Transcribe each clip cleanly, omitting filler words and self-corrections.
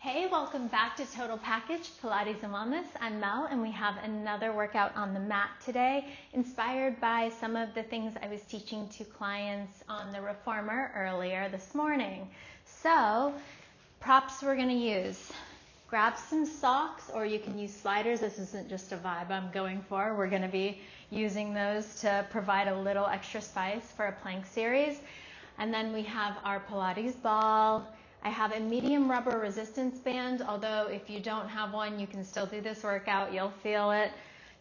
Hey, welcome back to Total Package Pilates and Wellness. I'm Mel, and we have another workout on the mat today, inspired by some of the things I was teaching to clients on the reformer earlier this morning. So, props we're going to use. Grab some socks, or you can use sliders. This isn't just a vibe I'm going for. We're going to be using those to provide a little extra spice for a plank series. And then we have our Pilates ball. I have a medium rubber resistance band, although if you don't have one, you can still do this workout. You'll feel it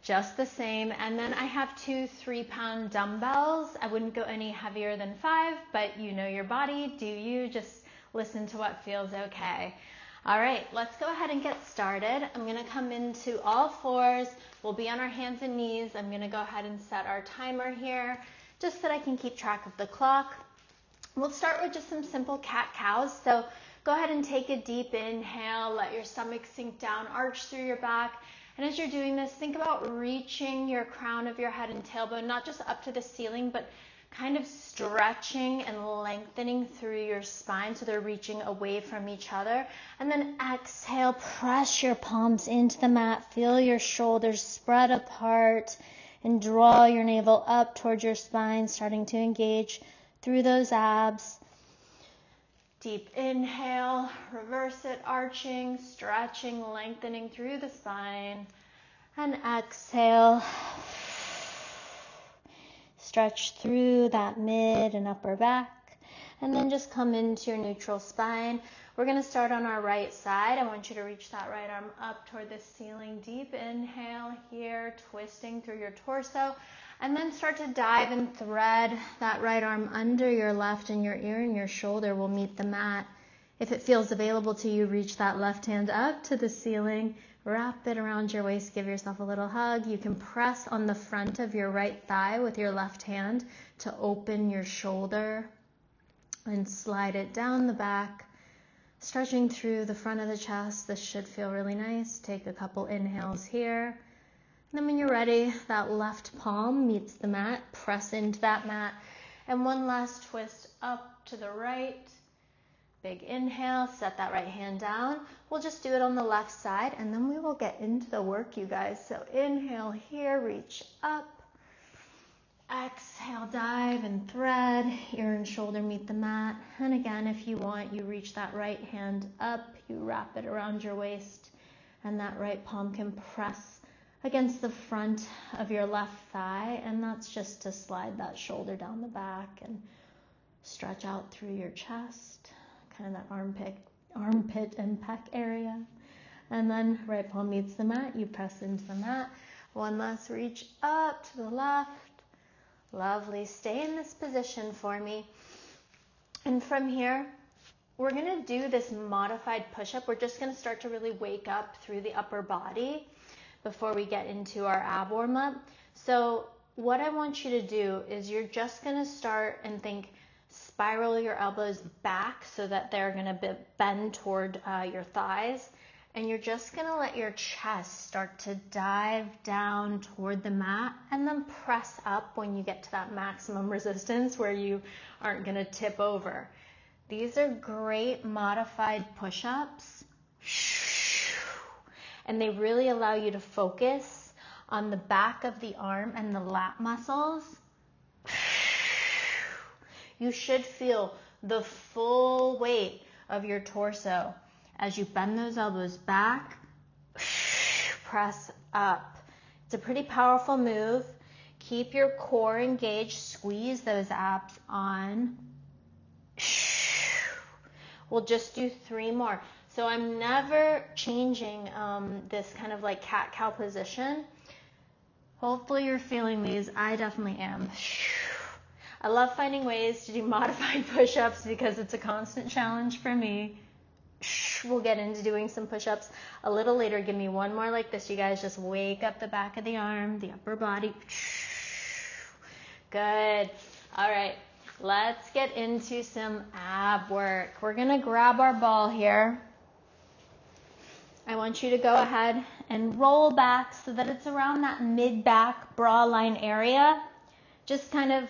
just the same. And then I have two 3-pound dumbbells. I wouldn't go any heavier than 5, but you know your body. Do you? Just listen to what feels okay. All right, let's go ahead and get started. I'm gonna come into all fours. We'll be on our hands and knees. I'm gonna go ahead and set our timer here, just so that I can keep track of the clock. We'll start with just some simple cat-cows. So go ahead and take a deep inhale, let your stomach sink down, arch through your back. And as you're doing this, think about reaching your crown of your head and tailbone, not just up to the ceiling, but kind of stretching and lengthening through your spine so they're reaching away from each other. And then exhale, press your palms into the mat, feel your shoulders spread apart, and draw your navel up towards your spine, starting to engage through those abs. Deep inhale, reverse it, arching, stretching, lengthening through the spine. And exhale, stretch through that mid and upper back. And then just come into your neutral spine. We're going to start on our right side. I want you to reach that right arm up toward the ceiling. Deep inhale here, twisting through your torso. And then start to dive and thread that right arm under your left, and your ear and your shoulder will meet the mat. If it feels available to you, reach that left hand up to the ceiling, wrap it around your waist, give yourself a little hug. You can press on the front of your right thigh with your left hand to open your shoulder and slide it down the back, stretching through the front of the chest. This should feel really nice. Take a couple inhales here. And then when you're ready, that left palm meets the mat, press into that mat. And one last twist up to the right. Big inhale, set that right hand down. We'll just do it on the left side, and then we will get into the work, you guys. So inhale here, reach up. Exhale, dive and thread. Ear and shoulder meet the mat. And again, if you want, you reach that right hand up, you wrap it around your waist, and that right palm can press against the front of your left thigh, and that's just to slide that shoulder down the back and stretch out through your chest, kind of that armpit and pec area. And then right palm meets the mat, you press into the mat. One last reach up to the left. Lovely. Stay in this position for me. And from here, we're going to do this modified push-up. We're just going to start to really wake up through the upper body before we get into our ab warm-up. So what I want you to do is you're just going to start and think, spiral your elbows back so that they're going to bend toward your thighs. And you're just going to let your chest start to dive down toward the mat, and then press up when you get to that maximum resistance where you aren't going to tip over. These are great modified push-ups. And they really allow you to focus on the back of the arm and the lat muscles. You should feel the full weight of your torso as you bend those elbows back, press up. It's a pretty powerful move. Keep your core engaged, squeeze those abs on. We'll just do 3 more. So I'm never changing this kind of like cat-cow position. Hopefully you're feeling these. I definitely am. I love finding ways to do modified push-ups because it's a constant challenge for me. We'll get into doing some push-ups a little later. Give me one more like this, you guys. Just wake up the back of the arm, the upper body. Good. All right. Let's get into some ab work. We're going to grab our ball here. I want you to go ahead and roll back so that it's around that mid-back bra line area. Just kind of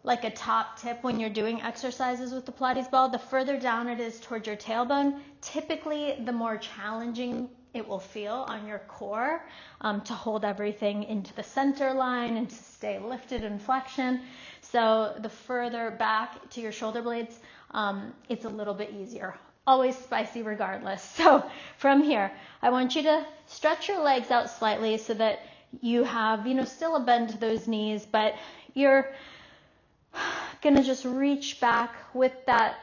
like a top tip when you're doing exercises with the Pilates ball, the further down it is towards your tailbone, typically the more challenging it will feel on your core to hold everything into the center line and to stay lifted in flexion. So the further back to your shoulder blades, it's a little bit easier. Always spicy regardless. So from here, I want you to stretch your legs out slightly so that you have, still a bend to those knees, but you're gonna just reach back with that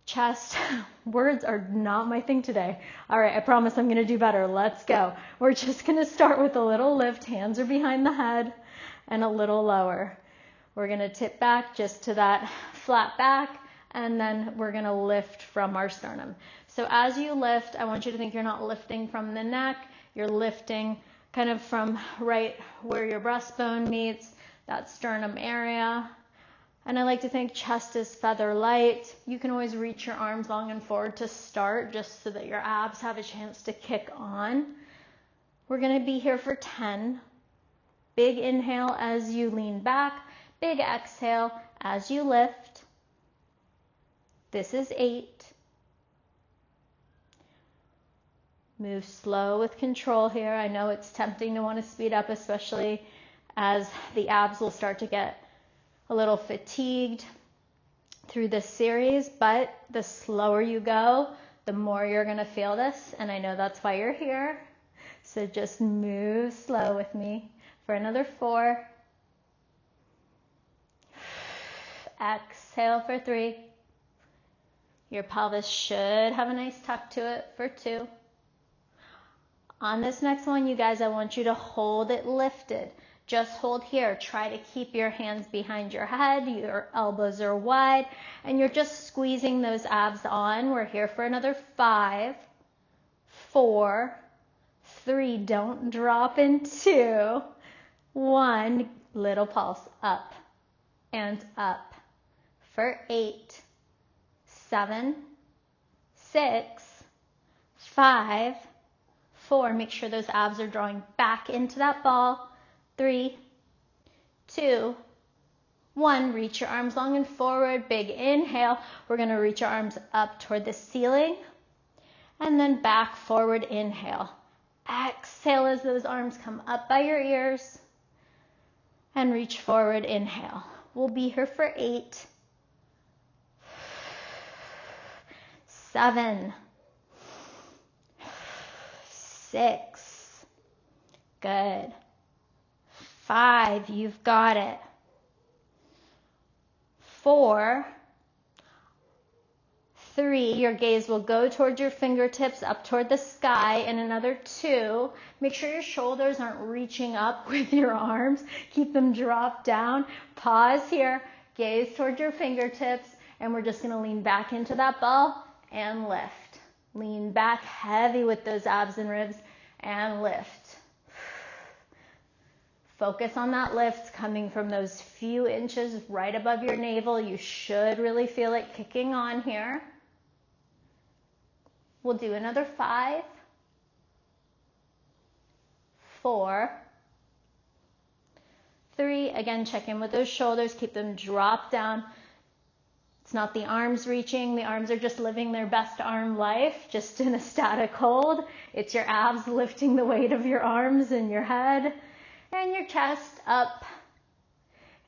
chest. Words are not my thing today. All right, I promise I'm gonna do better. Let's go. We're just gonna start with a little lift. Hands are behind the head and a little lower. We're gonna tip back just to that flat back, and then we're gonna lift from our sternum. So as you lift, I want you to think you're not lifting from the neck, you're lifting kind of from right where your breastbone meets, that sternum area. And I like to think chest is feather light. You can always reach your arms long and forward to start, just so that your abs have a chance to kick on. We're gonna be here for 10. Big inhale as you lean back, big exhale as you lift. This is 8. Move slow with control here. I know it's tempting to want to speed up, especially as the abs will start to get a little fatigued through this series, but the slower you go, the more you're going to feel this, and I know that's why you're here. So just move slow with me for another 4. Exhale for 3. Your pelvis should have a nice tuck to it for 2. On this next one, you guys, I want you to hold it lifted. Just hold here. Try to keep your hands behind your head. Your elbows are wide, and you're just squeezing those abs on. We're here for another 5, 4, 3. Don't drop in 2, 1. Little pulse up and up for 8, 7, 6, 5, 4. Make sure those abs are drawing back into that ball. 3, 2, 1. Reach your arms long and forward. Big inhale. We're going to reach our arms up toward the ceiling. And then back, forward, inhale. Exhale as those arms come up by your ears. And reach forward, inhale. We'll be here for 8, 7, 6. Good. 5. You've got it. 4, 3. Your gaze will go toward your fingertips, up toward the sky. And another 2. Make sure your shoulders aren't reaching up with your arms. Keep them dropped down. Pause here. Gaze toward your fingertips. And we're just going to lean back into that ball and lift. Lean back heavy with those abs and ribs and lift. Focus on that lift coming from those few inches right above your navel. You should really feel it kicking on here. We'll do another 5, 4, 3. Again, check in with those shoulders. Keep them dropped down. It's not the arms reaching. The arms are just living their best arm life, just in a static hold. It's your abs lifting the weight of your arms and your head. And your chest up.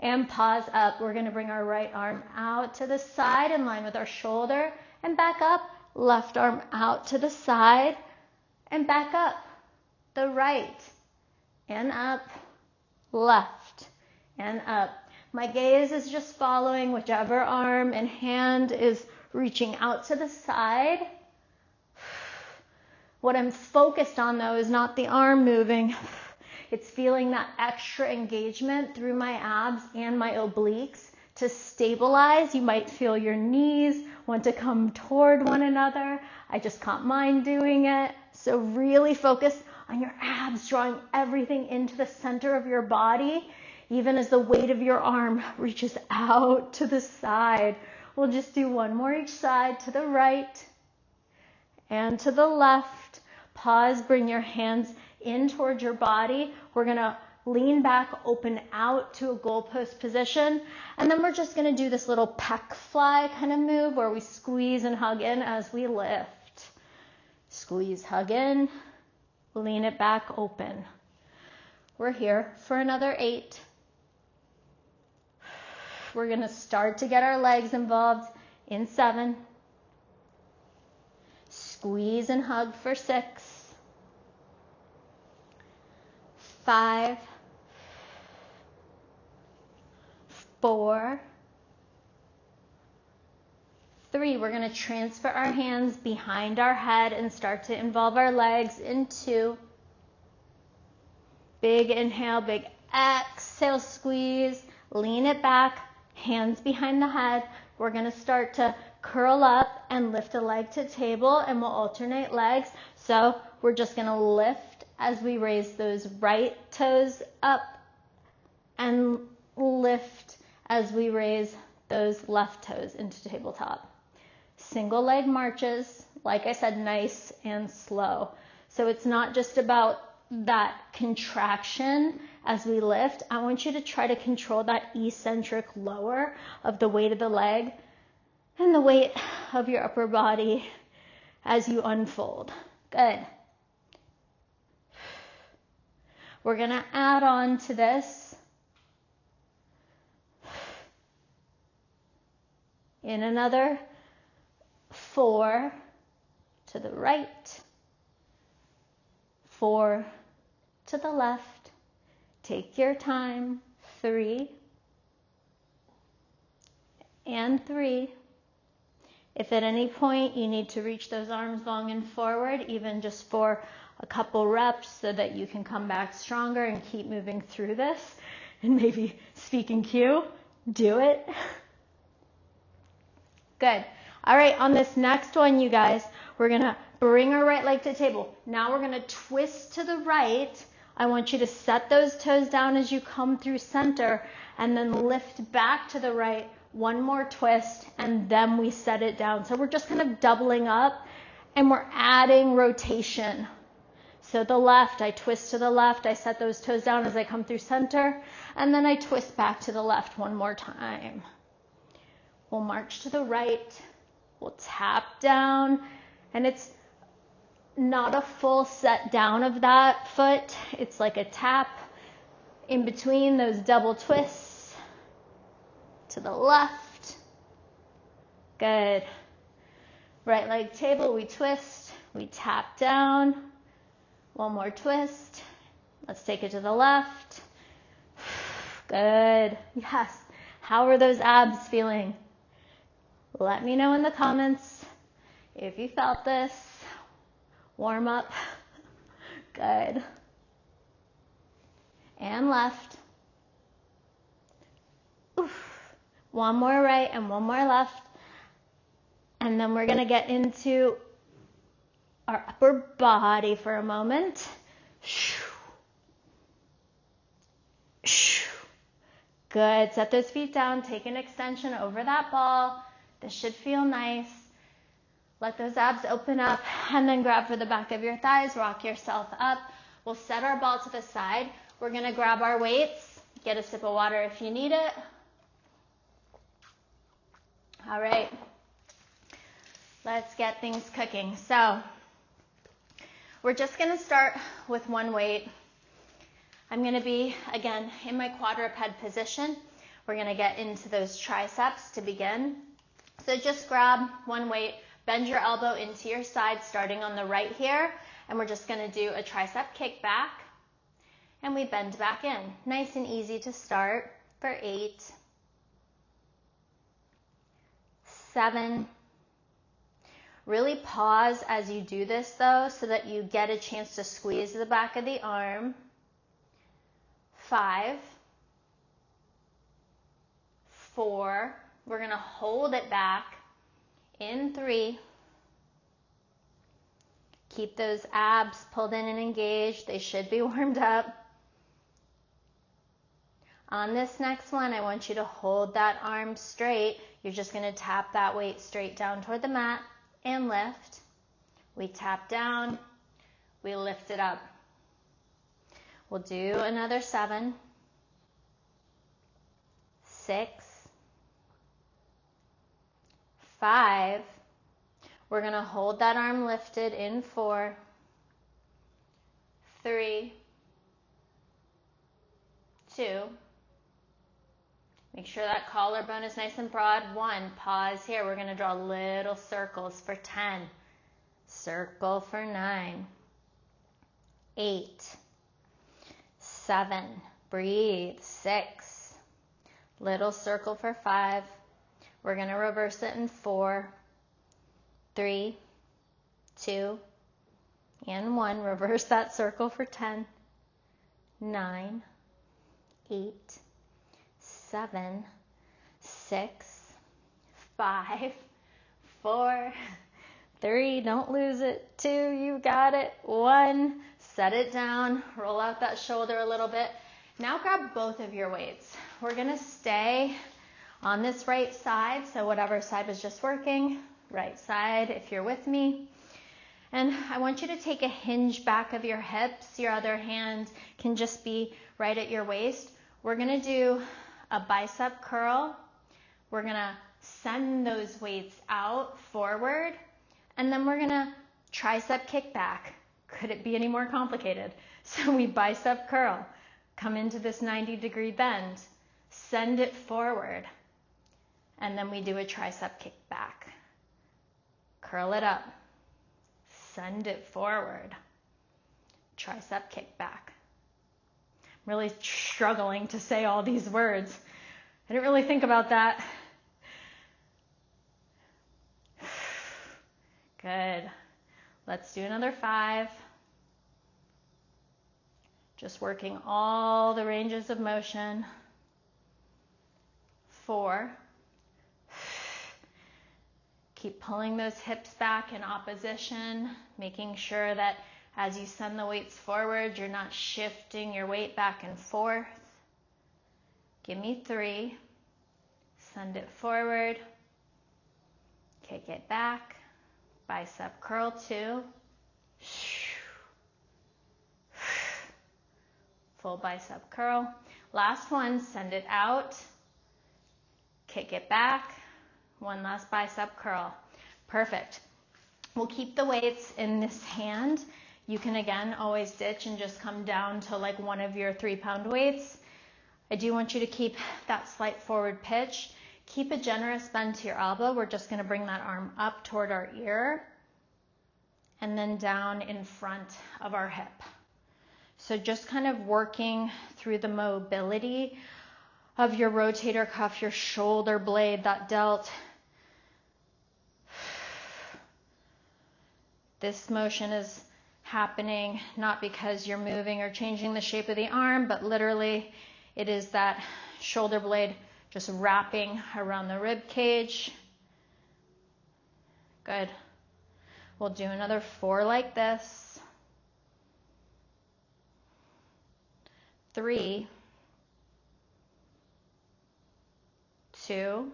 And pause up. We're going to bring our right arm out to the side in line with our shoulder. And back up. Left arm out to the side. And back up. The right. And up. Left. And up. My gaze is just following whichever arm and hand is reaching out to the side. What I'm focused on, though, is not the arm moving. It's feeling that extra engagement through my abs and my obliques to stabilize. You might feel your knees want to come toward one another. I just caught mine doing it. So really focus on your abs, drawing everything into the center of your body, even as the weight of your arm reaches out to the side. We'll just do one more each side, to the right and to the left. Pause, bring your hands in towards your body. We're going to lean back, open out to a goalpost position. And then we're just gonna do this little pec fly kind of move where we squeeze and hug in as we lift. Squeeze, hug in, lean it back, open. We're here for another 8. We're gonna start to get our legs involved in 7. Squeeze and hug for 6. 5, 4, 3. We're going to transfer our hands behind our head and start to involve our legs in 2. Big inhale, big exhale, squeeze, lean it back, hands behind the head. We're going to start to curl up and lift a leg to table, and we'll alternate legs. So we're just going to lift as we raise those right toes up and lift as we raise those left toes into tabletop. Single leg marches, like I said, nice and slow. So it's not just about that contraction as we lift. I want you to try to control that eccentric lower of the weight of the leg and the weight of your upper body as you unfold. Good. We're going to add on to this in another 4 to the right, 4 to the left. Take your time. 3 and 3. If at any point you need to reach those arms long and forward, even just for a couple reps so that you can come back stronger and keep moving through this and maybe speak in cue, do it. Good. All right, on this next one, you guys, we're going to bring our right leg to the table. Now we're going to twist to the right. I want you to set those toes down as you come through center and then lift back to the right. One more twist, and then we set it down. So we're just kind of doubling up, and we're adding rotation. So the left, I twist to the left, I set those toes down as I come through center, and then I twist back to the left one more time. We'll march to the right, we'll tap down, and it's not a full set down of that foot. It's like a tap in between those double twists to the left. Good. Right leg table, we twist, we tap down. One more twist. Let's take it to the left. Good. Yes. How are those abs feeling? Let me know in the comments if you felt this. Warm up. Good. And left. Oof. One more right and one more left. And then we're going to get into our upper body for a moment. Good. Set those feet down. Take an extension over that ball. This should feel nice. Let those abs open up and then grab for the back of your thighs. Rock yourself up. We'll set our ball to the side. We're going to grab our weights. Get a sip of water if you need it. All right. Let's get things cooking. So we're just going to start with one weight. I'm going to be, again, in my quadruped position. We're going to get into those triceps to begin. So just grab one weight, bend your elbow into your side, starting on the right here, and we're just going to do a tricep kick back, and we bend back in. Nice and easy to start for 8, 7. Really pause as you do this, though, so that you get a chance to squeeze the back of the arm. 5, 4. We're going to hold it back in 3. Keep those abs pulled in and engaged. They should be warmed up. On this next one, I want you to hold that arm straight. You're just going to tap that weight straight down toward the mat and lift. We tap down. We lift it up. We'll do another 7, 6, 5. We're going to hold that arm lifted in 4, 3, 2. Make sure that collarbone is nice and broad. 1. Pause here. We're going to draw little circles for 10. Circle for 9, 8, 7. Breathe. 6. Little circle for 5. We're going to reverse it in 4, 3, 2, and 1. Reverse that circle for 10, 9, 8, 7, 6, 5, 4, 3, don't lose it, 2, you got it, 1, set it down, roll out that shoulder a little bit. Now grab both of your weights. We're going to stay on this right side, so whatever side was just working, right side if you're with me. And I want you to take a hinge back of your hips. Your other hand can just be right at your waist. We're going to do a bicep curl. We're going to send those weights out forward, and then we're going to tricep kick back. Could it be any more complicated? So we bicep curl, come into this 90-degree bend, send it forward, and then we do a tricep kick back. Curl it up, send it forward, tricep kick back. I'm really struggling to say all these words. I didn't really think about that. Good. Let's do another 5. Just working all the ranges of motion. 4. Keep pulling those hips back in opposition, making sure that as you send the weights forward, you're not shifting your weight back and forth. Give me 3. Send it forward. Kick it back. Bicep curl 2. Full bicep curl. Last one, send it out. Kick it back. One last bicep curl. Perfect. We'll keep the weights in this hand. You can again always ditch and just come down to like one of your 3-pound weights. I do want you to keep that slight forward pitch. Keep a generous bend to your elbow. We're just going to bring that arm up toward our ear and then down in front of our hip. So just kind of working through the mobility of your rotator cuff, your shoulder blade, that delt. This motion is happening not because you're moving or changing the shape of the arm, but literally it is that shoulder blade just wrapping around the rib cage. Good. We'll do another 4 like this. 3, 2,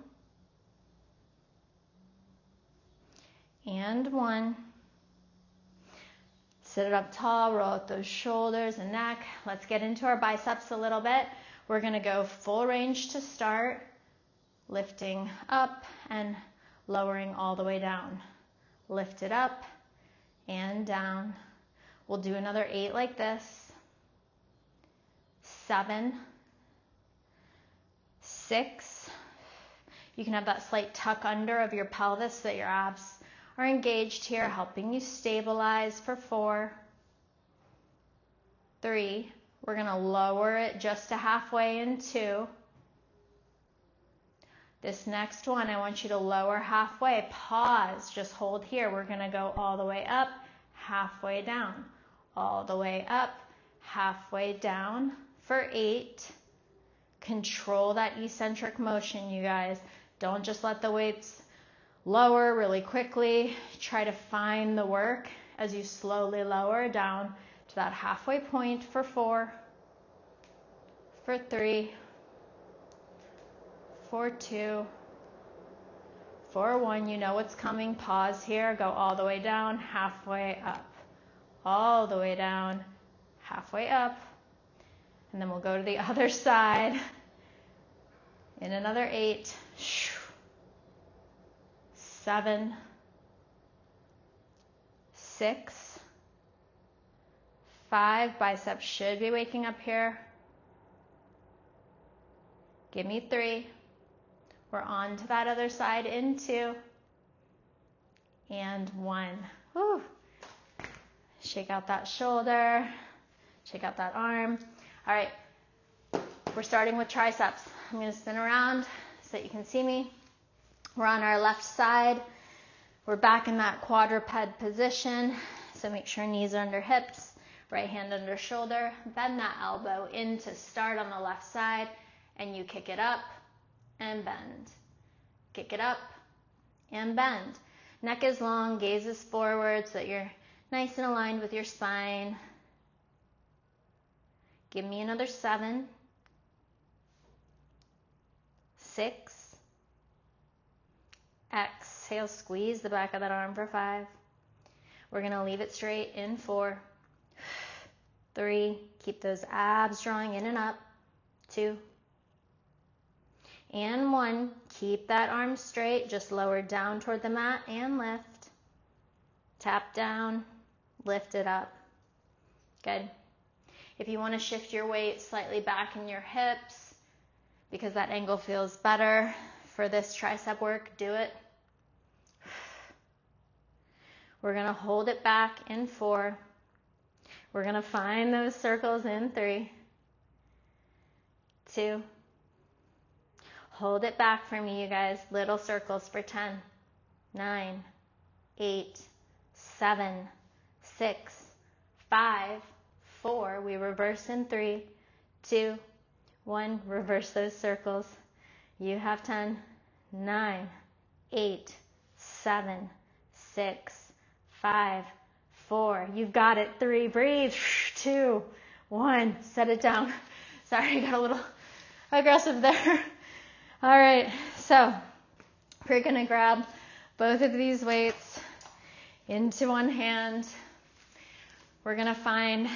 and 1. Sit it up tall, roll out those shoulders and neck. Let's get into our biceps a little bit. We're going to go full range to start, lifting up and lowering all the way down. Lift it up and down. We'll do another 8 like this. 7, 6. You can have that slight tuck under of your pelvis so that your abs are engaged here, helping you stabilize for 4, 3. We're going to lower it just to halfway in 2. This next one, I want you to lower halfway. Pause. Just hold here. We're going to go all the way up, halfway down. All the way up, halfway down for 8. Control that eccentric motion, you guys. Don't just let the weights lower really quickly. Try to find the work as you slowly lower down to that halfway point for 4, for 3, for 2, for 1. You know what's coming. Pause here. Go all the way down, halfway up. All the way down, halfway up. And then we'll go to the other side. In another 8, 7, 6, 5. Biceps should be waking up here. Give me 3. We're on to that other side in 2. And 1. Whew. Shake out that shoulder. Shake out that arm. All right. We're starting with triceps. I'm going to spin around so that you can see me. We're on our left side. We're back in that quadruped position. So make sure knees are under hips, right hand under shoulder. Bend that elbow in to start on the left side, and you kick it up and bend. Kick it up and bend. Neck is long, gaze is forward so that you're nice and aligned with your spine. Give me another 7, 6. Exhale, squeeze the back of that arm for 5. We're going to leave it straight in 4, 3. Keep those abs drawing in and up. 2. And 1. Keep that arm straight. Just lower down toward the mat and lift. Tap down. Lift it up. Good. If you want to shift your weight slightly back in your hips because that angle feels better for this tricep work, do it. We're going to hold it back in 4. We're going to find those circles in 3, 2. Hold it back for me, you guys. Little circles for 10, 9, 8, 7, 6, 5, 4. We reverse in 3, 2, 1. Reverse those circles. You have 10, 9, 8, 7, 6, 5, 4. You've got it. 3. Breathe. 2, 1. Set it down. Sorry, I got a little aggressive there. All right, so we're going to grab both of these weights into one hand. We're going to find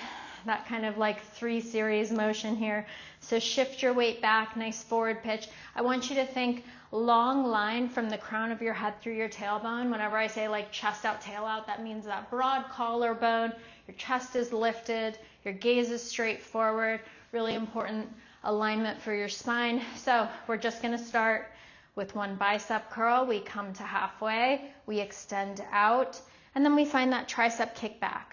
that kind of like 3 series motion here. So shift your weight back, nice forward pitch. I want you to think long line from the crown of your head through your tailbone. Whenever I say like chest out, tail out, that means that broad collarbone, your chest is lifted, your gaze is straight forward. Really important alignment for your spine. So we're just going to start with 1 bicep curl. We come to halfway, we extend out, and then we find that tricep kickback.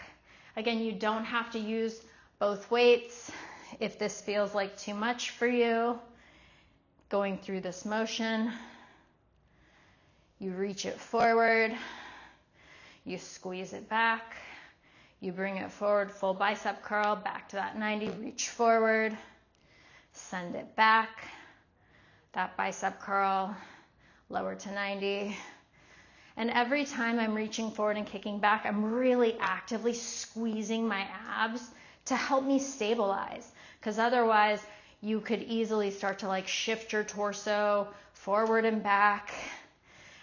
Again, you don't have to use both weights if this feels like too much for you. Going through this motion, you reach it forward, you squeeze it back, you bring it forward, full bicep curl, back to that 90, reach forward, send it back, that bicep curl, lower to 90. And every time I'm reaching forward and kicking back, I'm really actively squeezing my abs to help me stabilize. Because otherwise, you could easily start to like shift your torso forward and back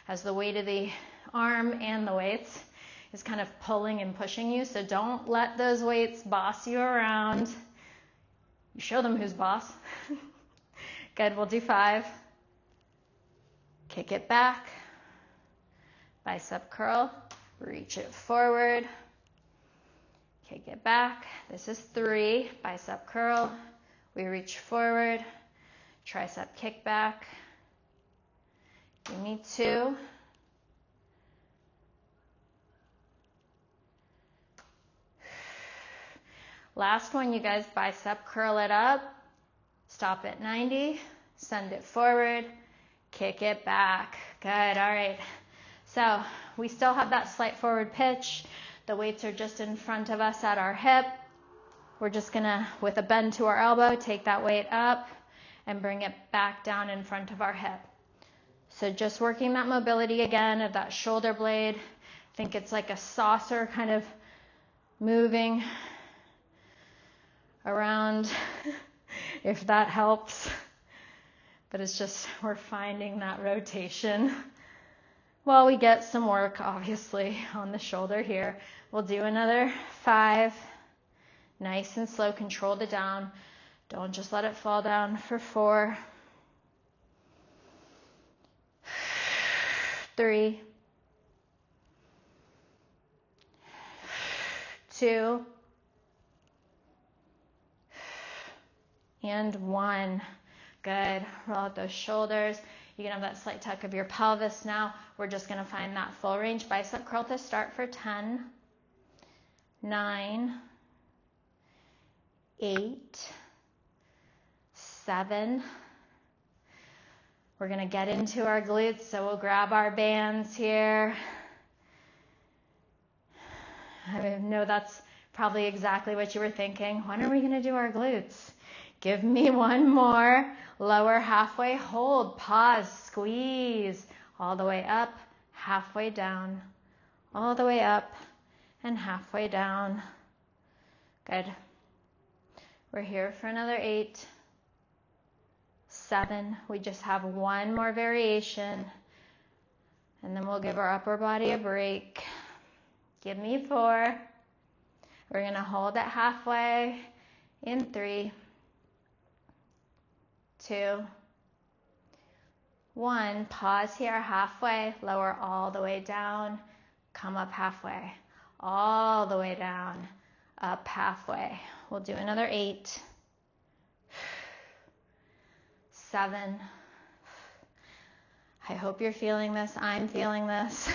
as the weight of the arm and the weights is kind of pulling and pushing you. So don't let those weights boss you around. You show them who's boss. Good, we'll do 5. Kick it back. Bicep curl. Reach it forward. Kick it back. This is 3. Bicep curl. We reach forward. Tricep kick back. Give me 2. Last one, you guys, bicep curl it up, stop at 90, send it forward, kick it back. Good, all right. So we still have that slight forward pitch. The weights are just in front of us at our hip. We're just gonna, with a bend to our elbow, take that weight up and bring it back down in front of our hip. So just working that mobility again of that shoulder blade. Think it's like a saucer kind of moving around, if that helps. But it's just, we're finding that rotation while we get some work, obviously, on the shoulder here. We'll do another 5. Nice and slow, control the down. Don't just let it fall down for 4, 3, 2, and 1. Good. Roll out those shoulders. You can have that slight tuck of your pelvis now. We're just going to find that full range bicep curl to start for 10, 9, 8, 7. We're going to get into our glutes, so we'll grab our bands here. I know that's probably exactly what you were thinking. When are we going to do our glutes? Give me one more. Lower halfway, hold, pause, squeeze. All the way up, halfway down. All the way up and halfway down. Good. We're here for another 8, 7. We just have one more variation. And then we'll give our upper body a break. Give me 4. We're going to hold it halfway in 3, 2, 1. Pause here halfway. Lower all the way down. Come up halfway. All the way down. Up halfway. We'll do another 8, 7. I hope you're feeling this. I'm feeling this.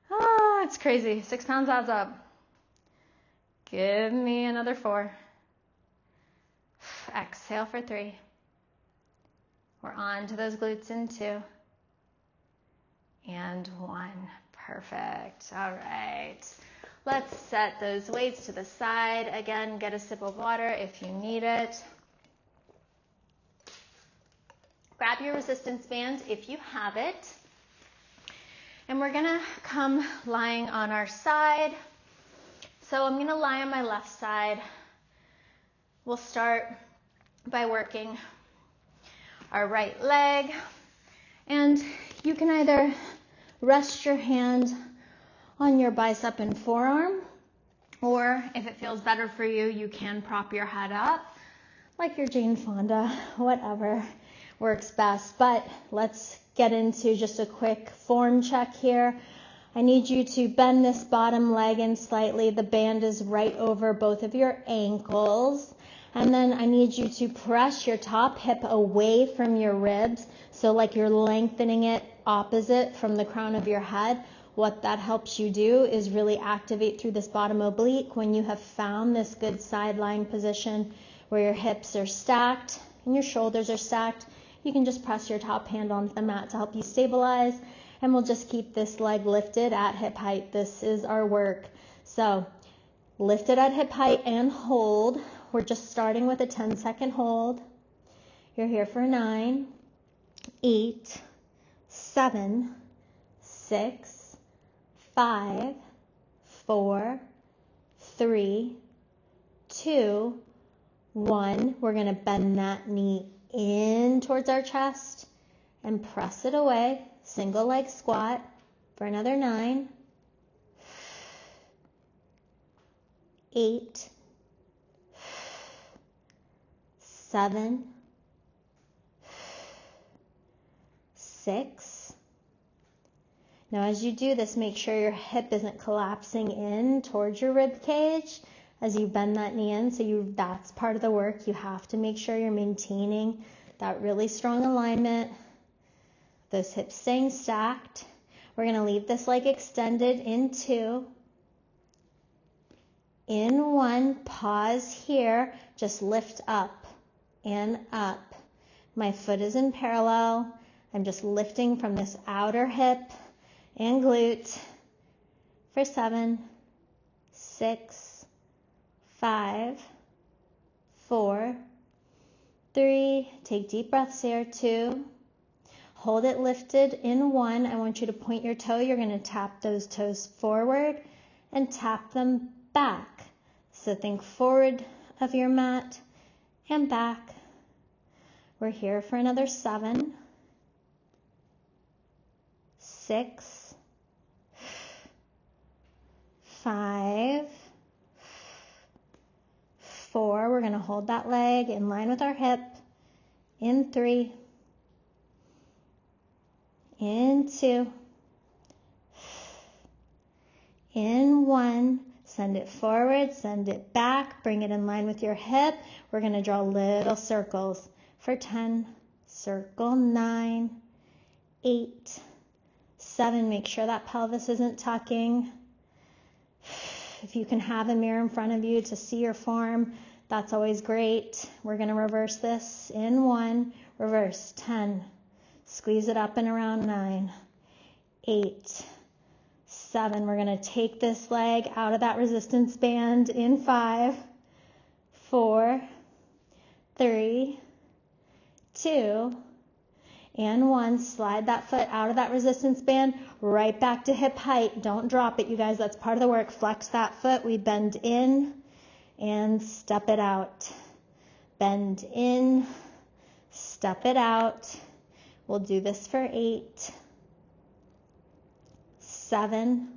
Oh, it's crazy. 6 pounds adds up. Give me another 4. Exhale for 3. We're on to those glutes in 2. And 1. Perfect. All right. Let's set those weights to the side. Again, get a sip of water if you need it. Grab your resistance band if you have it. And we're gonna come lying on our side. So I'm gonna lie on my left side. We'll start by working our right leg. And you can either rest your hand on your bicep and forearm, or if it feels better for you, you can prop your head up like your Jane Fonda, whatever works best. But let's get into just a quick form check here. I need you to bend this bottom leg in slightly. The band is right over both of your ankles. And then I need you to press your top hip away from your ribs. So like you're lengthening it opposite from the crown of your head. What that helps you do is really activate through this bottom oblique. When you have found this good side lying position where your hips are stacked and your shoulders are stacked, you can just press your top hand onto the mat to help you stabilize. And we'll just keep this leg lifted at hip height. This is our work. So lift it at hip height and hold. We're just starting with a 10-second hold. You're here for 9, 8, 7, 6, 5, 4, 3, 2, 1. We're going to bend that knee in towards our chest and press it away. Single leg squat for another 9, 8, 7, 6. Now as you do this, make sure your hip isn't collapsing in towards your rib cage as you bend that knee in. So that's part of the work. You have to make sure you're maintaining that really strong alignment. Those hips staying stacked. We're going to leave this leg extended in 2. In 1, pause here. Just lift up and up. My foot is in parallel. I'm just lifting from this outer hip and glute for 7, 6, 5, 4, 3. Take deep breaths here. 2. Hold it lifted in 1. I want you to point your toe. You're going to tap those toes forward and tap them back. So think forward of your mat and back. We're here for another 7, 6, 5, 4. 4. We're going to hold that leg in line with our hip. In 3. In 2. In 1. Send it forward, send it back, bring it in line with your hip. We're going to draw little circles for 10. Circle 9, 8, 7. Make sure that pelvis isn't tucking. If you can have a mirror in front of you to see your form, that's always great. We're going to reverse this in 1, reverse 10. Squeeze it up and around 9, 8, 7. We're going to take this leg out of that resistance band in 5, 4, 3, 2, and 1. Slide that foot out of that resistance band, right back to hip height. Don't drop it, you guys. That's part of the work. Flex that foot. We bend in and step it out. Bend in, step it out. We'll do this for 8, 7,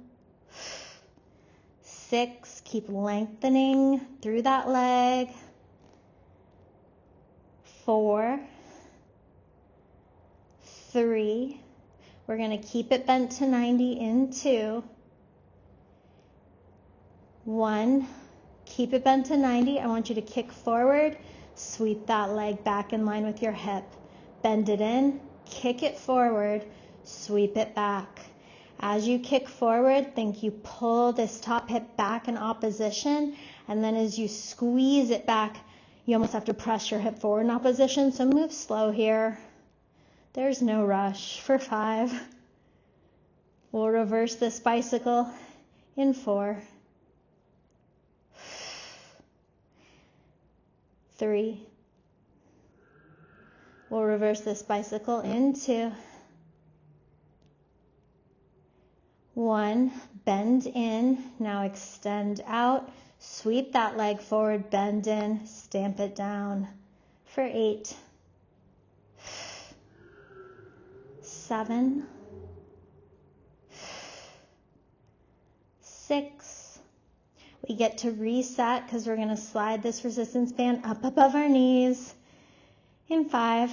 6. Keep lengthening through that leg. 4, 3. We're going to keep it bent to 90 in 2. 1. Keep it bent to 90. I want you to kick forward. Sweep that leg back in line with your hip. Bend it in. Kick it forward. Sweep it back. As you kick forward, think you pull this top hip back in opposition. And then as you squeeze it back, you almost have to press your hip forward in opposition. So move slow here. There's no rush for 5. We'll reverse this bicycle in 4, 3. We'll reverse this bicycle in 2, 1. Bend in. Now extend out. Sweep that leg forward, bend in, stamp it down for 8, 7, 6. We get to reset because we're going to slide this resistance band up above our knees in 5,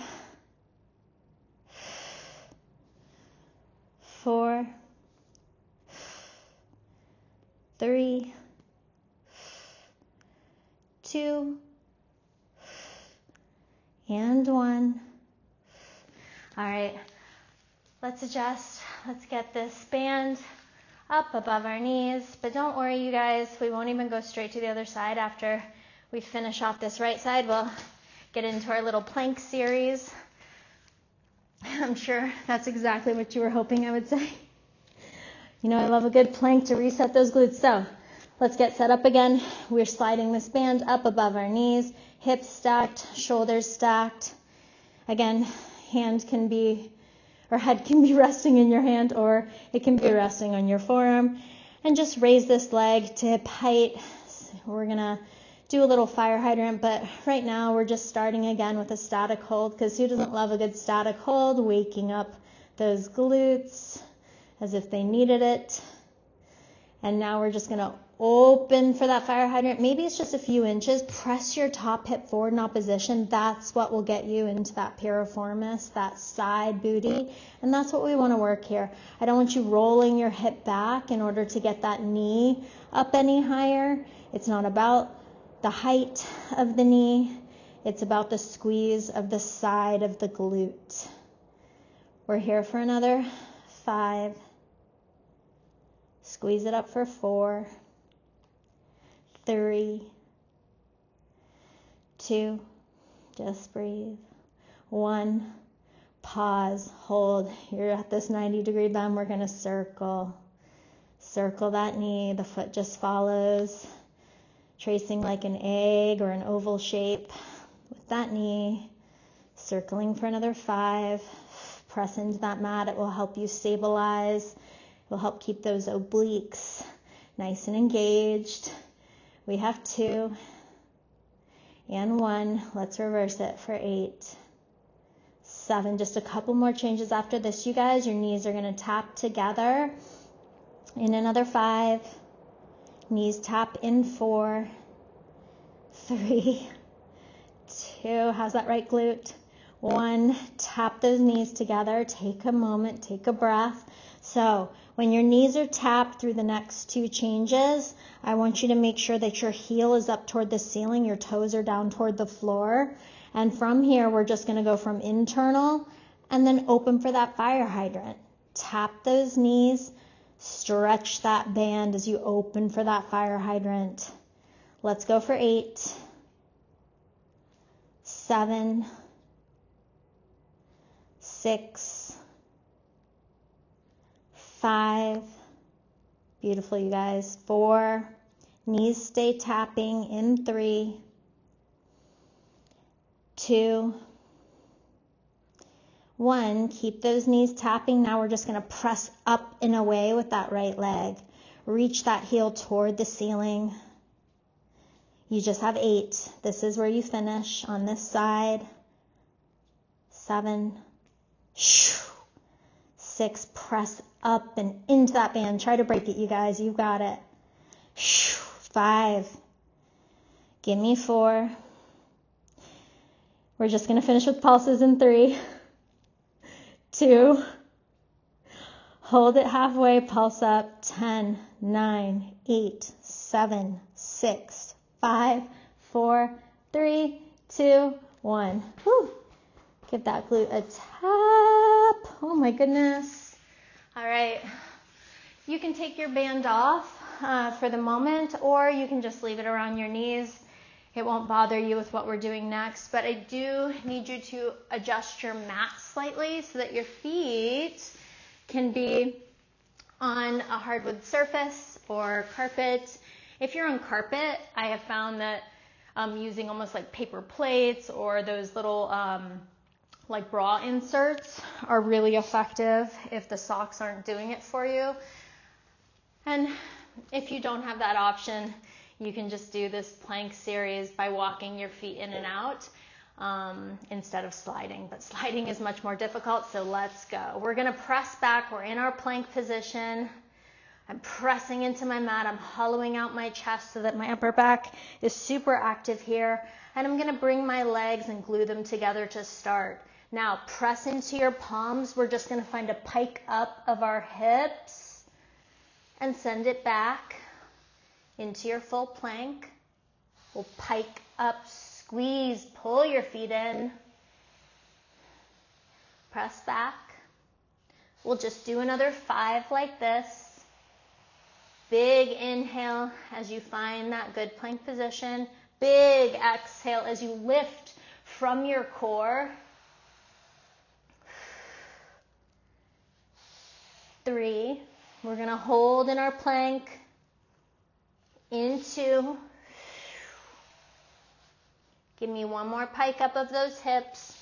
4, 3, 2, and 1. All right, let's adjust. Let's get this band up above our knees. But don't worry, you guys, we won't even go straight to the other side after we finish off this right side. We'll get into our little plank series. I'm sure that's exactly what you were hoping I would say. You know, I love a good plank to reset those glutes. So let's get set up again. We're sliding this band up above our knees, hips stacked, shoulders stacked. Again, head can be resting in your hand, or it can be resting on your forearm. And just raise this leg to hip height. We're going to do a little fire hydrant, but right now we're just starting again with a static hold, because who doesn't love a good static hold? Waking up those glutes as if they needed it. And now we're just going to open for that fire hydrant. Maybe it's just a few inches. Press your top hip forward in opposition. That's what will get you into that piriformis, that side booty. And that's what we want to work here. I don't want you rolling your hip back in order to get that knee up any higher. It's not about the height of the knee. It's about the squeeze of the side of the glute. We're here for another 5. Squeeze it up for 4, 3, 2, just breathe, 1, pause, hold. You're at this 90-degree bend. We're going to circle that knee. The foot just follows, tracing like an egg or an oval shape with that knee. Circling for another 5. Press into that mat. It will help you stabilize. It will help keep those obliques nice and engaged. We have 2 and 1. Let's reverse it for 8, 7. Just a couple more changes after this, you guys. Your knees are going to tap together in another 5. Knees tap in 4, 3, 2, how's that right glute? 1, tap those knees together, take a moment, take a breath. So when your knees are tapped through the next 2 changes, I want you to make sure that your heel is up toward the ceiling, your toes are down toward the floor. And from here, we're just going to go from internal and then open for that fire hydrant. Tap those knees, stretch that band as you open for that fire hydrant. Let's go for 8, 7, 6, 5, beautiful you guys, 4, knees stay tapping in 3, 2, 1, keep those knees tapping. Now we're just going to press up and away with that right leg. Reach that heel toward the ceiling. You just have 8. This is where you finish on this side. 7, 6, press up and into that band. Try to break it, you guys. You've got it. 5. Give me 4. We're just going to finish with pulses in 3, 2. Hold it halfway, pulse up. 10, 9, 8, 7, 6, 5, 4, 3, 2, 1. Woo. Give that glute a tap. Oh my goodness. All right. You can take your band off for the moment, or you can just leave it around your knees. It won't bother you with what we're doing next, but I do need you to adjust your mat slightly so that your feet can be on a hardwood surface or carpet. If you're on carpet, I have found that using almost like paper plates or those little like bra inserts are really effective if the socks aren't doing it for you. And if you don't have that option, you can just do this plank series by walking your feet in and out instead of sliding. But sliding is much more difficult, so let's go. We're going to press back. We're in our plank position. I'm pressing into my mat. I'm hollowing out my chest so that my upper back is super active here. And I'm going to bring my legs and glue them together to start. Now, press into your palms. We're just going to find a pike up of our hips and send it back into your full plank. We'll pike up, squeeze, pull your feet in. Press back. We'll just do another 5 like this. Big inhale as you find that good plank position. Big exhale as you lift from your core. 3. We're going to hold in our plank. Into. Give me one more pike up of those hips.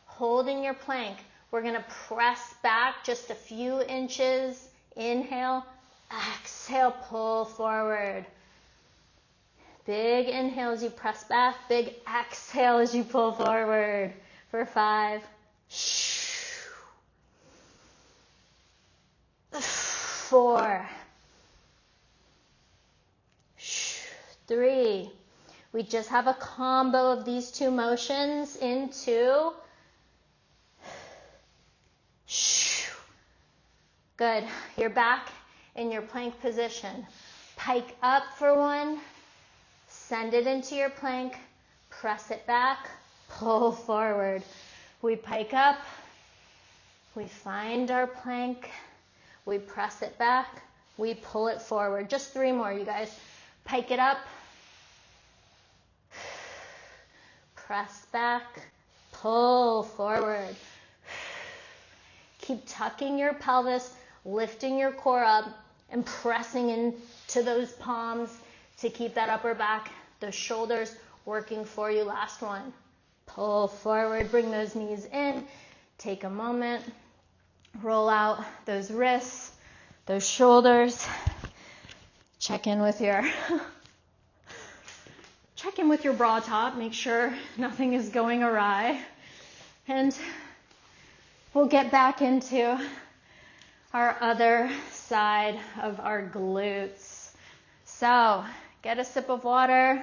Holding your plank. We're going to press back just a few inches. Inhale. Exhale, pull forward. Big inhale as you press back. Big exhale as you pull forward. For 5. 4. 3. We just have a combo of these 2 motions into. Good. You're back in your plank position. Pike up for 1. Send it into your plank. Press it back. Pull forward. We pike up. We find our plank. We press it back. We pull it forward. Just 3 more, you guys. Pike it up. Press back. Pull forward. Keep tucking your pelvis, lifting your core up, and pressing into those palms to keep that upper back, those shoulders working for you. Last one. Pull forward. Bring those knees in. Take a moment. Roll out those wrists, those shoulders. Check in with your bra top. Make sure nothing is going awry. And we'll get back into our other side of our glutes. So Get a sip of water.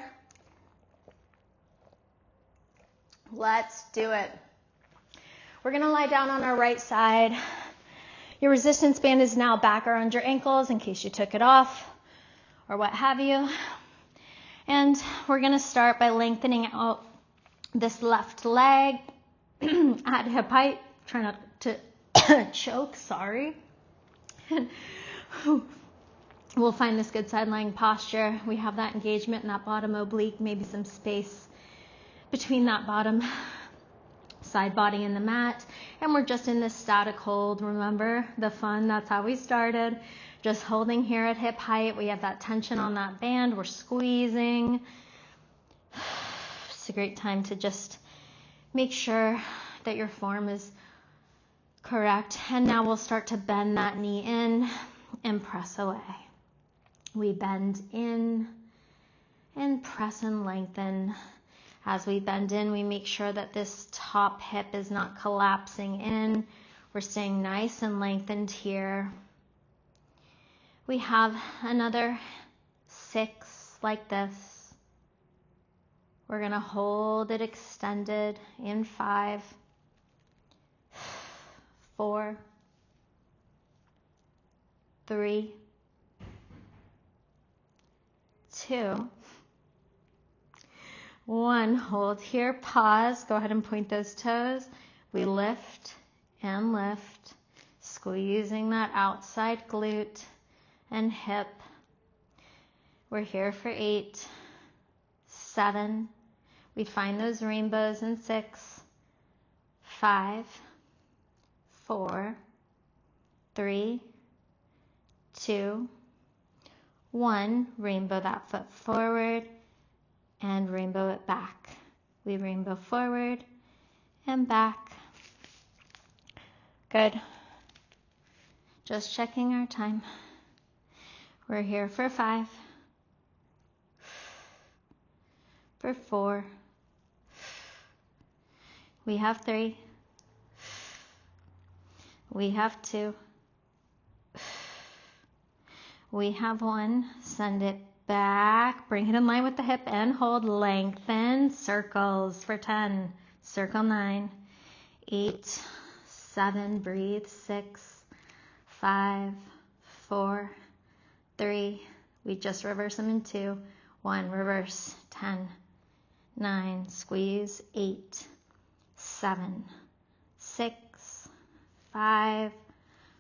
Let's do it. We're gonna lie down on our right side. Your resistance band is now back around your ankles in case you took it off or what have you. And we're gonna start by lengthening out this left leg at hip height. Try not to choke, sorry. And we'll find this good side lying posture. We have that engagement in that bottom oblique, maybe some space between that bottom side body and the mat. And we're just in this static hold. Remember the fun, that's how we started. Just holding here at hip height. We have that tension on that band. We're squeezing. It's a great time to just make sure that your form is correct. And now we'll start to bend that knee in and press away. We bend in and press and lengthen. As we bend in, we make sure that this top hip is not collapsing in. We're staying nice and lengthened here. We have another 6 like this. We're gonna hold it extended in 5, 4, 3, 2, 1. Hold here, pause, go ahead and point those toes. We lift and lift, squeezing that outside glute and hip. We're here for 8, 7. We find those rainbows in 6, 5, 4, 3, 2, 1. Rainbow that foot forward and rainbow it back. We rainbow forward and back. Good. Just checking our time. We're here for 5, for 4. We have 3. We have 2. We have 1. Send it back. Bring it in line with the hip and hold. Lengthen. Circles for 10. Circle 9. 8, 7. Breathe. 6, 5, 4, 3. We just reverse them in 2. 1. Reverse. 10, 9. Squeeze. 8, 7, 6, 5,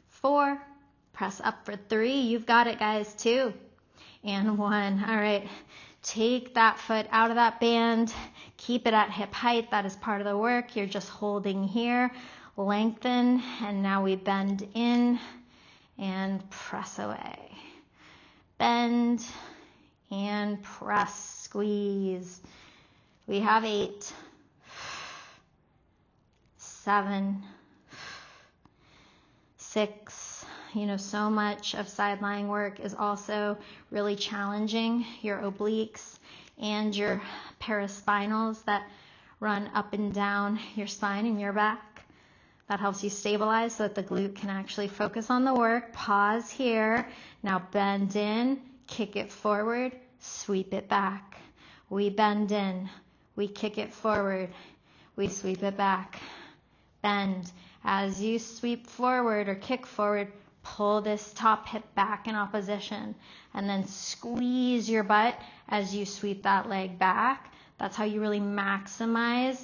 4. Press up for 3. You've got it, guys. 2 and 1. All right. Take that foot out of that band. Keep it at hip height. That is part of the work. You're just holding here. Lengthen. And now we bend in and press away. Bend and press. Squeeze. We have 8, 7, 6. You know, so much of side lying work is also really challenging your obliques and your paraspinals that run up and down your spine and your back. That helps you stabilize so that the glute can actually focus on the work. Pause here. Now bend in, kick it forward, sweep it back. We bend in, we kick it forward, we sweep it back. Bend. As you sweep forward or kick forward, pull this top hip back in opposition and then squeeze your butt as you sweep that leg back. That's how you really maximize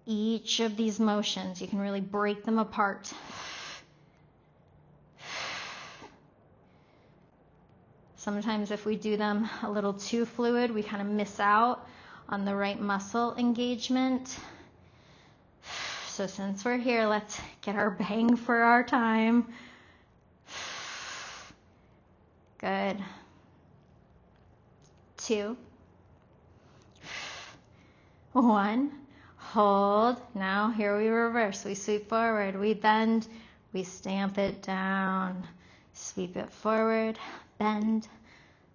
each of these motions. You can really break them apart. Sometimes if we do them a little too fluid, we kind of miss out on the right muscle engagement. So since we're here, let's get our bang for our time. Good. 2, 1. Hold. Now here we reverse. We sweep forward. We bend. We stamp it down. Sweep it forward. Bend.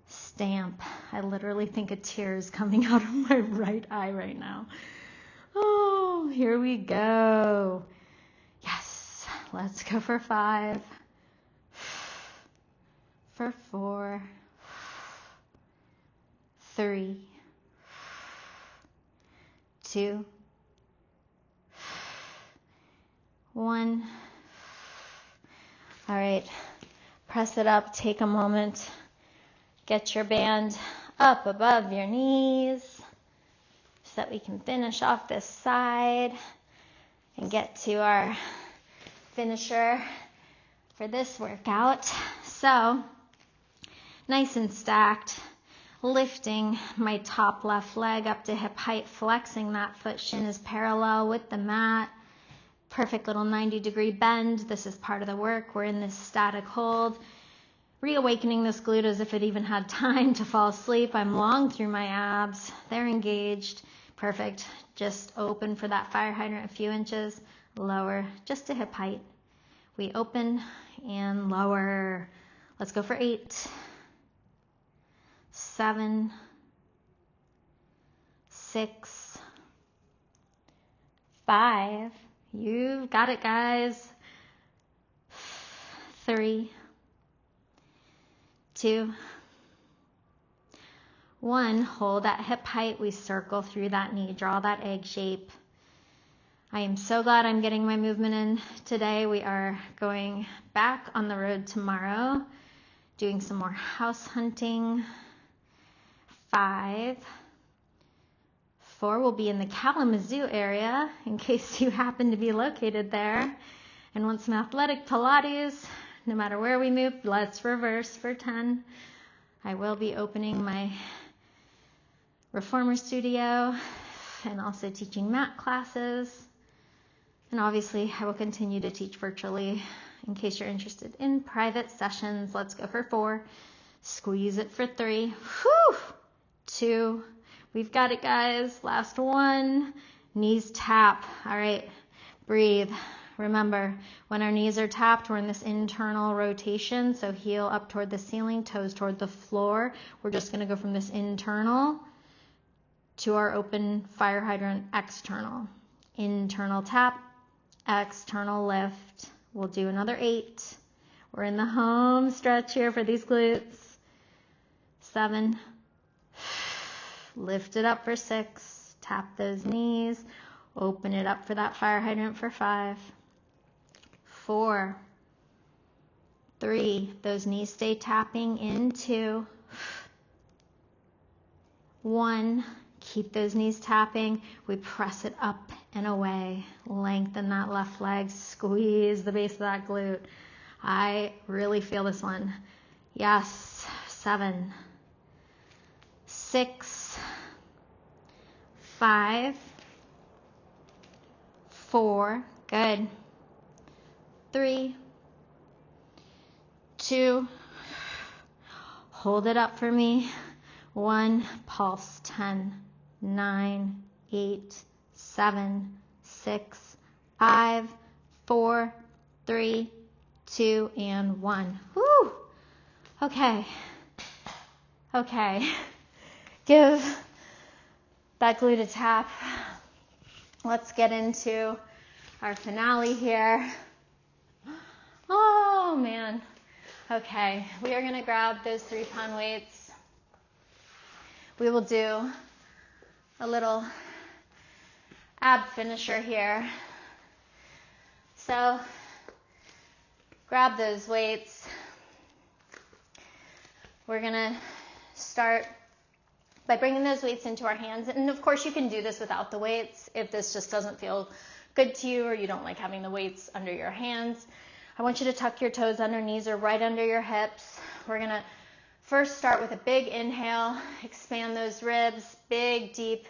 Stamp. I literally think a tear is coming out of my right eye right now. Oh, here we go. Yes. Let's go for 5. For 4, 3, 2, 1. All right, press it up, take a moment, get your band up above your knees so that we can finish off this side and get to our finisher for this workout. So, nice and stacked, lifting my top left leg up to hip height, flexing that foot shin is parallel with the mat. Perfect little 90-degree bend. This is part of the work. We're in this static hold. Reawakening this glute as if it even had time to fall asleep. I'm long through my abs. They're engaged. Perfect. Just open for that fire hydrant a few inches. Lower, just to hip height. We open and lower. Let's go for 8, 7, 6, 5. You've got it, guys. 3, 2, 1. Hold that hip height. We circle through that knee. Draw that egg shape. I am so glad I'm getting my movement in today. We are going back on the road tomorrow, doing some more house hunting. 5, 4, we'll be in the Kalamazoo area in case you happen to be located there and want some athletic Pilates. No matter where we move, let's reverse for 10. I will be opening my reformer studio and also teaching mat classes. And obviously, I will continue to teach virtually in case you're interested in private sessions. Let's go for 4. Squeeze it for 3. Whew! 2. We've got it, guys. Last 1. Knees tap. All right. Breathe. Remember, when our knees are tapped, we're in this internal rotation. So heel up toward the ceiling, toes toward the floor. We're just going to go from this internal to our open fire hydrant external. Internal tap, external lift. We'll do another 8. We're in the home stretch here for these glutes. 7. Lift it up for 6. Tap those knees. Open it up for that fire hydrant for 5. 4. 3. Those knees stay tapping in 2. 1. Keep those knees tapping. We press it up and away. Lengthen that left leg. Squeeze the base of that glute. I really feel this one. Yes. 7. 6, 5, 4, good. 3, 2, hold it up for me. 1, pulse. 10, 9, 8, 7, 6, 5, 4, 3, 2, and 1. Woo! Okay. Give that glute a tap. Let's get into our finale here. Oh, man. Okay, we are going to grab those 3-pound weights. We will do a little ab finisher here. So, grab those weights. We're going to start by bringing those weights into our hands. And of course, you can do this without the weights if this just doesn't feel good to you or you don't like having the weights under your hands. I want you to tuck your toes under knees or right under your hips. We're going to first start with a big inhale, expand those ribs, big, deep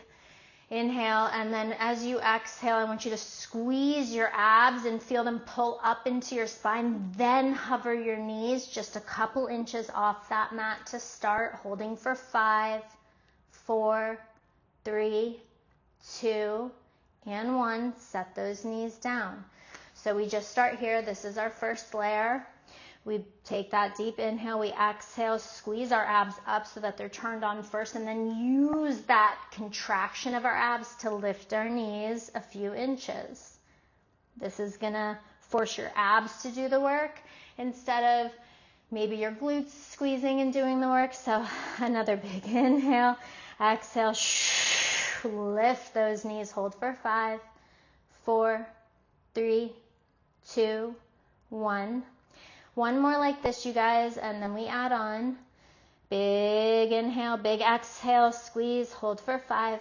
inhale. And then as you exhale, I want you to squeeze your abs and feel them pull up into your spine. Then hover your knees just a couple inches off that mat to start, holding for 5, 4, 3, 2, and 1. Set those knees down. So we just start here. This is our first layer. We take that deep inhale. We exhale, squeeze our abs up so that they're turned on first, and then use that contraction of our abs to lift our knees a few inches. This is going to force your abs to do the work instead of maybe your glutes squeezing and doing the work. So another big inhale. Exhale, lift those knees, hold for 5, 4, 3, 2, 1. One more like this, you guys, and then we add on. Big inhale, big exhale, squeeze, hold for 5,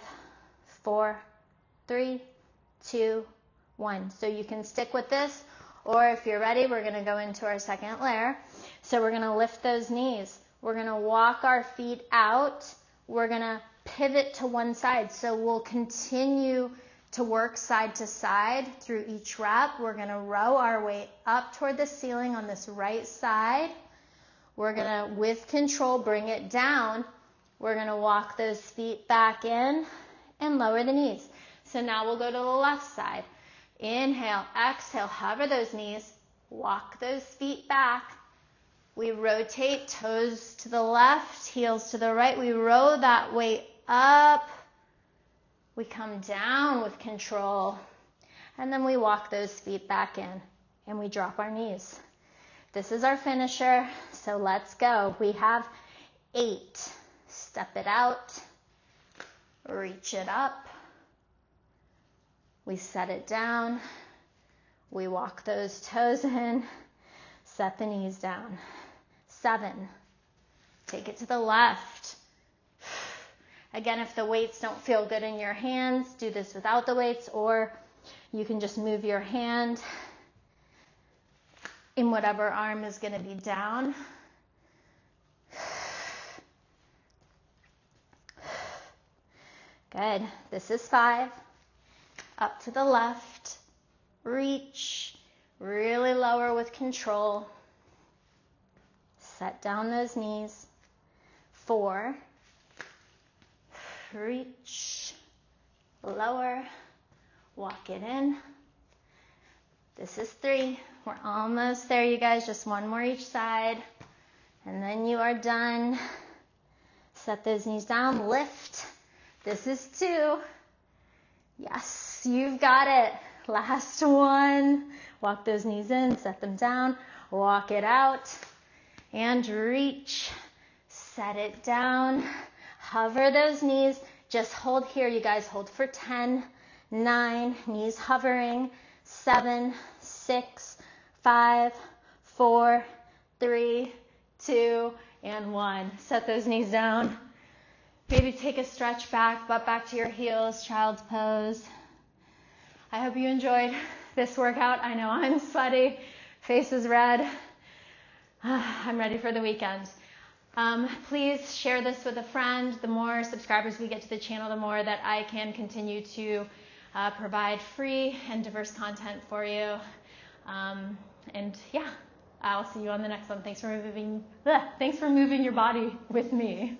4, 3, 2, 1. So you can stick with this, or if you're ready, we're going to go into our second layer. So we're going to lift those knees. We're going to walk our feet out. We're going to pivot to one side. So we'll continue to work side to side through each rep. We're going to row our way up toward the ceiling on this right side. We're going to, with control, bring it down. We're going to walk those feet back in and lower the knees. So now we'll go to the left side. Inhale, exhale, hover those knees, walk those feet back. We rotate, toes to the left, heels to the right. We row that weight up. We come down with control. And then we walk those feet back in and we drop our knees. This is our finisher, so let's go. We have 8. Step it out, reach it up. We set it down. We walk those toes in, set the knees down. 7. Take it to the left. Again, if the weights don't feel good in your hands, do this without the weights, or you can just move your hand in whatever arm is going to be down. Good. This is 5. Up to the left. Reach. Really lower with control. Set down those knees. 4. Reach. Lower. Walk it in. This is 3. We're almost there, you guys. Just one more each side. And then you are done. Set those knees down. Lift. This is 2. Yes, you've got it. Last one. Walk those knees in, set them down, walk it out, and reach. Set it down. Hover those knees. Just hold here, you guys. Hold for 10, 9, knees hovering, 7, 6, 5, 4, 3, 2, and 1. Set those knees down. Maybe take a stretch back, butt back to your heels, child's pose. I hope you enjoyed this workout. I know I'm sweaty, face is red. I'm ready for the weekend. Please share this with a friend. The more subscribers we get to the channel, the more that I can continue to provide free and diverse content for you. And yeah, I'll see you on the next one. Thanks for moving your body with me.